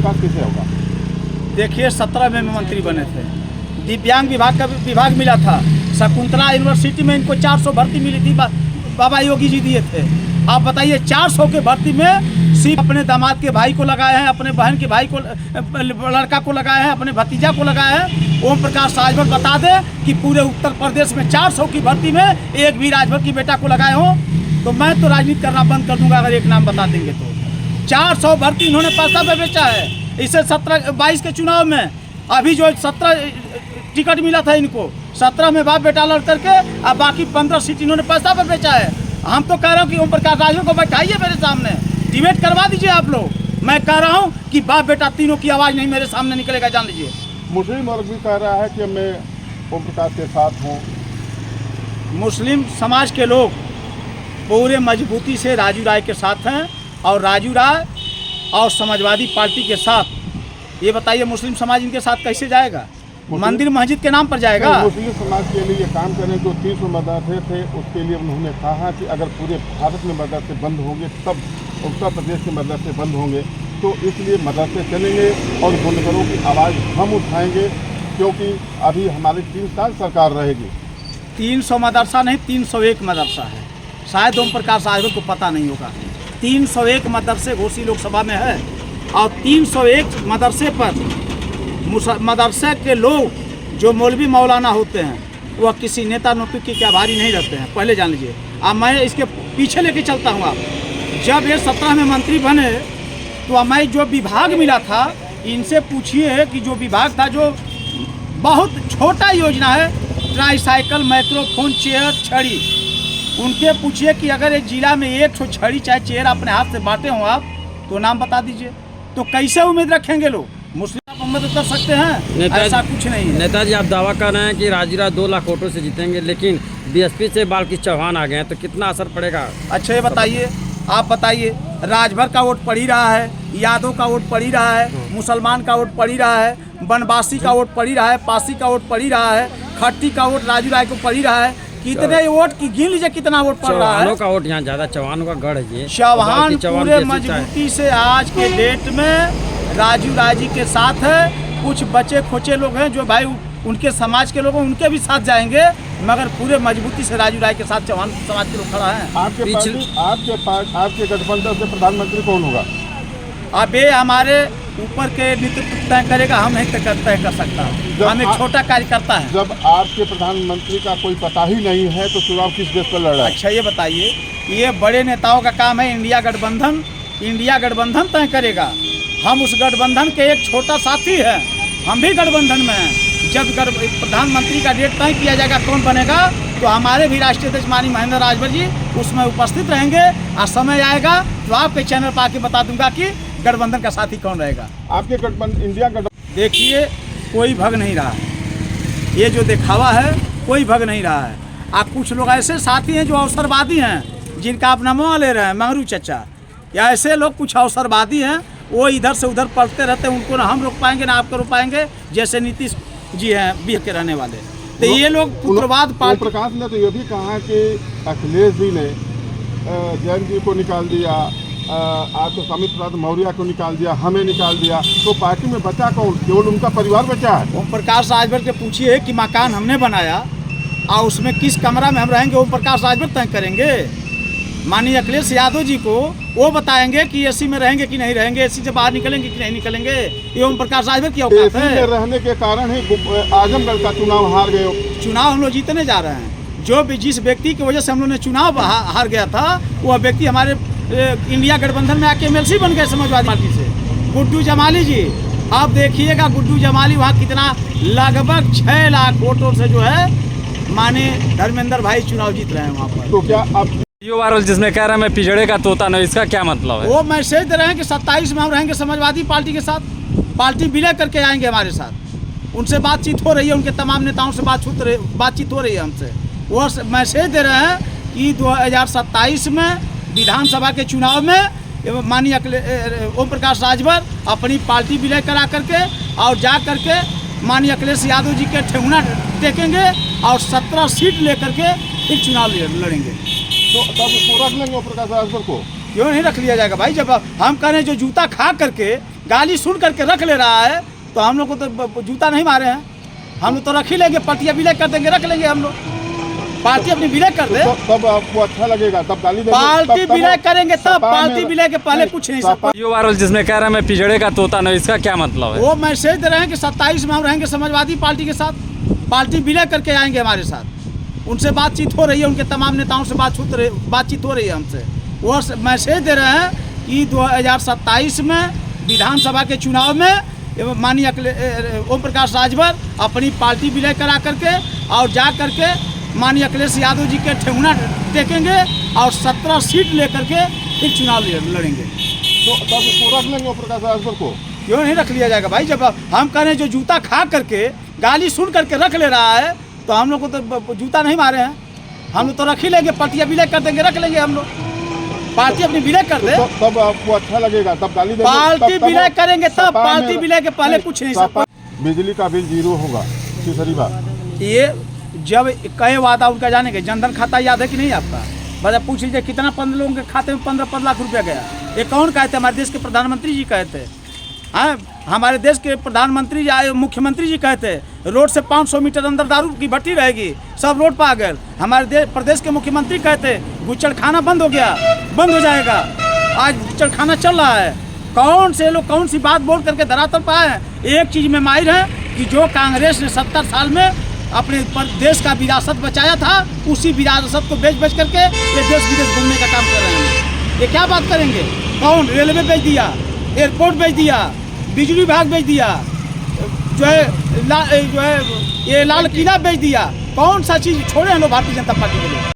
विकास कैसे होगा? देखिए 17 में मंत्री बने थे, दिव्यांग विभाग का विभाग मिला था, शकुंतला यूनिवर्सिटी में इनको 400 भर्ती मिली थी, बाबा योगी जी दिए थे। आप बताइए 400 के भर्ती में सिर्फ अपने दामाद के भाई को लगाए हैं, अपने बहन के भाई को लड़का को लगाए हैं, अपने भतीजा को लगाए हैं। ओम प्रकाश राजभर बता दे कि पूरे उत्तर प्रदेश में 400 की भर्ती में एक भी राजभर की बेटा को लगाए हो तो मैं तो राजनीति करना बंद कर दूंगा अगर एक नाम बता देंगे तो। 400 भर्ती इन्होंने पैसा पे बेचा है। इसे 17-22 के चुनाव में अभी जो 17 टिकट मिला था इनको, 17 में बाप बेटा लड़ करके अब बाकी 15 सीट इन्होंने पैसा पे बेचा है। हम तो कह रहा हूँ कि ओम प्रकाश राजभर को बैठाइए मेरे सामने, डिबेट करवा दीजिए आप लोग। मैं कह रहा हूँ कि बाप बेटा तीनों की आवाज़ नहीं मेरे सामने निकलेगा, जान लीजिए। मुस्लिम वर्ग भी कह रहा है कि मैं ओम प्रकाश के साथ हूँ। मुस्लिम समाज के लोग पूरे मजबूती से राजू राय के साथ हैं और राजू राय और समाजवादी पार्टी के साथ। ये बताइए मुस्लिम समाज इनके साथ कैसे जाएगा? मंदिर मस्जिद के नाम पर जाएगा? मुस्लिम समाज के लिए ये काम करें जो 300 मदरसे थे उसके लिए उन्होंने कहा कि अगर पूरे भारत में मदरसे बंद होंगे तब उत्तर प्रदेश के मदरसे बंद होंगे, तो इसलिए मदरसे चलेंगे और बुनकरों की आवाज़ हम उठाएंगे क्योंकि अभी हमारी 3 साल सरकार रहेगी। 300 मदरसा नहीं 301 मदरसा है, शायद ओम प्रकाश राजभर को पता नहीं होगा। 301 मदरसे घोसी लोकसभा में है और 301 मदरसे पर मदरसे के लोग जो मौलवी मौलाना होते हैं वह किसी नेता नौतुकी के आभारी नहीं रहते हैं, पहले जान लीजिए। अब मैं इसके पीछे लेके चलता हूँ। आप जब ये 17 में मंत्री बने तो हमें जो विभाग मिला था इनसे पूछिए कि जो विभाग था जो बहुत छोटा योजना है, ट्राईसाइकिल, माइक्रोफोन, चेयर, छड़ी, उनके पूछिए कि अगर एक जिला में एक ठो छड़ी चाहे चेयर अपने हाथ से बांटे हों आप तो नाम बता दीजिए। तो कैसे उम्मीद रखेंगे लोग? मुस्लिम आप मदद कर सकते हैं? ऐसा कुछ नहीं है। नेताजी आप दावा कर रहे हैं कि राजू राय 2 लाख वोटों से जीतेंगे, लेकिन बीएसपी से बालकृष्ण चौहान आ गए हैं, तो कितना असर पड़ेगा? अच्छा ये बताइए, आप बताइए, राजभर का वोट पड़ ही रहा है, यादव का वोट पड़ ही रहा है, मुसलमान का वोट पड़ ही रहा है, बनवासी का वोट पड़ ही रहा है, पासी का वोट पड़ ही रहा है, खट्टी का वोट राजू राय को पड़ ही रहा है। कितने वोट की गिन लीजिए कितना वोट पड़ रहा है। चौहानों का वोट यहाँ ज़्यादा, चौहानों का गढ़ है। चौहान पूरे मजबूती से आज के डेट में राजू राय जी के साथ है। कुछ बचे खोचे लोग हैं जो भाई उनके समाज के लोग हैं, उनके भी साथ जाएंगे, मगर पूरे मजबूती से राजू राय के साथ चौहान समाज के लोग खड़ा है। आपके गठबंधन से प्रधानमंत्री कौन होगा? अब ये हमारे ऊपर के नेतृत्व तय करेगा, हम नहीं तय कर सकता। हम एक छोटा कार्यकर्ता है। जब आपके प्रधानमंत्री का कोई पता ही नहीं है तो चुनाव किस बेस पर लड़ रहा है? अच्छा ये बताइए, ये बड़े नेताओं का काम है। इंडिया गठबंधन तय करेगा। हम उस गठबंधन के एक छोटा साथी है, हम भी गठबंधन में हैं। जब प्रधानमंत्री का डेट तय किया जाएगा कौन बनेगा तो हमारे भी राष्ट्रीय अध्यक्ष माननीय महेंद्र राजभर जी उसमें उपस्थित रहेंगे और समय आएगा तो आपके चैनल पर आके बता दूंगा कि गठबंधन का साथी कौन रहेगा। आपके गठबंधन इंडिया गठबंधन देखिए कोई भग नहीं रहा है, ये जो दिखावा है कोई भग नहीं रहा है। आप कुछ लोग ऐसे साथी हैं जो अवसरवादी हैं, जिनका आप नाम ले रहे हैं, मंगरू चचा, या ऐसे लोग कुछ अवसरवादी हैं, वो इधर से उधर पढ़ते रहते हैं। उनको ना हम रोक पाएंगे ना आपको रोक पाएंगे, जैसे नीतीश जी हैं बिहार के रहने वाले। तो ये लोग पुत्रवाद पार्टी। प्रकाश ने तो ये भी कहा कि अखिलेश जी ने जैन जी को निकाल दिया, आपको अमित प्रसाद मौर्य को निकाल दिया, हमें निकाल दिया, तो पार्टी में बचा कौन? केवल उनका परिवार बचा है। ओम प्रकाश राजभर से पूछिए कि मकान हमने बनाया और उसमें किस कमरा में हम रहेंगे, ओम प्रकाश राजभर तय करेंगे। माननीय अखिलेश यादव जी को वो बताएंगे कि एसी में रहेंगे कि नहीं रहेंगे, एसी से बाहर निकलेंगे कि नहीं निकलेंगे। ये ओम प्रकाश राजभर की औकात है। एसी में रहने के कारण ही आजमगढ़ का चुनाव हार गए। चुनाव हम लोग जीतने जा रहे हैं। जो भी जिस व्यक्ति की वजह से हम लोग ने चुनाव हार गया था वह व्यक्ति हमारे इंडिया गठबंधन में आके एमएलसी बन गए समाजवादी पार्टी से, गुड्डू जमाली जी। आप देखिएगा गुड्डू जमाली वहाँ कितना लगभग 6 लाख वोटों से जो है माने धर्मेंद्र भाई चुनाव जीत रहे हैं वहाँ पर। तो क्या आप वायरल जिसमें कह रहे हैं मैं पिछड़े का तोता नहीं, इसका क्या मतलब है? वो मैसेज दे रहे हैं कि 27 में हम रहेंगे समाजवादी पार्टी के साथ, पार्टी विलय करके आएंगे हमारे साथ। उनसे बातचीत हो रही है, उनके तमाम नेताओं से बातचीत हो रही है हमसे। वो मैसेज दे रहे हैं कि 2027 में विधानसभा के चुनाव में माननीय ओम प्रकाश राजभर अपनी पार्टी विलय करा करके और जा करके माननीय अखिलेश यादव जी के ठेहुना टेकेंगे और 17 सीट लेकर के फिर चुनाव लड़ेंगे। तो तब उसको रख लेंगे ओम प्रकाश राजभर को? क्यों नहीं रख लिया जाएगा भाई? जब हम कह रहे हैं जो जूता खा करके गाली सुन करके रख ले रहा है तो हम लोग को तो जूता नहीं मारे हैं। हम लोग तो रख ही लेंगे, पार्टियां विलय कर देंगे, रख लेंगे हम लोग। पार्टी अपनी विलय कर दे, तब आपको अच्छा लगेगा, तब गाली देंगे, पार्टी तब विलय करेंगे, तब सपा पार्टी में- विलय के पहले कुछ नहीं सकता। वीडियो वायरल जिसमें कह रहे हैं मैं पिजड़े का तोता नहीं, इसका क्या मतलब है? वो मैसेज दे रहे हैं कि 27 में हम रहेंगे समाजवादी पार्टी के साथ, पार्टी विलय करके आएंगे हमारे साथ। उनसे बातचीत हो रही है, उनके तमाम नेताओं से बातचीत हो रही है हमसे। वो मैसेज दे रहे हैं कि 2027 में विधानसभा के चुनाव में माननीय ओम प्रकाश राजभर अपनी पार्टी विलय करा करके और जा करके माननीय अखिलेश यादव जी के ठेहुना टेकेंगे और 17 सीट लेकर के फिर चुनाव लड़ेंगे। तो तब उसको रख लेंगे ओम प्रकाश राजभर को। क्यों नहीं रख लिया जाएगा भाई? जब हम कह रहे हैं जो जूता खा करके गाली सुन करके रख ले रहा है तो हम लोग को तो जूता नहीं मारे हैं। हम लोग तो रख ही लेंगे, पार्टियां विलय कर देंगे, रख लेंगे हम लोग। पार्टी अपनी विलय कर दे, तब आपको अच्छा लगेगा, तब गाली देंगे, पार्टी तब विलय करेंगे, तब सपा में- पार्टी विलय के पहले कुछ नहीं सकता। बिजली का बिल 0 होगा, तीसरी बात। ये जब कई वादा उनका जाने के, जनधन खाता याद है कि नहीं आपका? बस पूछ लीजिए कितना 15 लोगों के खाते में 15 लाख रुपया गया। ये कौन कहते? हमारे देश के प्रधानमंत्री जी कहते। हाँ, हमारे देश के प्रधानमंत्री जी, मुख्यमंत्री जी कहते रोड से 500 मीटर अंदर दारू की भट्टी रहेगी, सब रोड पर आ गए। हमारे प्रदेश के मुख्यमंत्री कहते गुच्चड़ खाना बंद हो गया, बंद हो जाएगा। आज गुच्चड़ खाना चल रहा है। कौन से लोग कौन सी बात बोल करके धरातल पर आए? एक चीज़ में माहिर है कि जो कांग्रेस ने 70 साल में अपने देश का विरासत बचाया था, उसी विरासत को बेच करके ये देश विदेश घूमने का काम कर रहे हैं। ये क्या बात करेंगे? कौन? रेलवे बेच दिया, एयरपोर्ट बेच दिया, बिजली विभाग बेच दिया, जो है ये लाल किला बेच दिया। कौन सा चीज़ छोड़े हैं लोग भारतीय जनता पार्टी के लोग?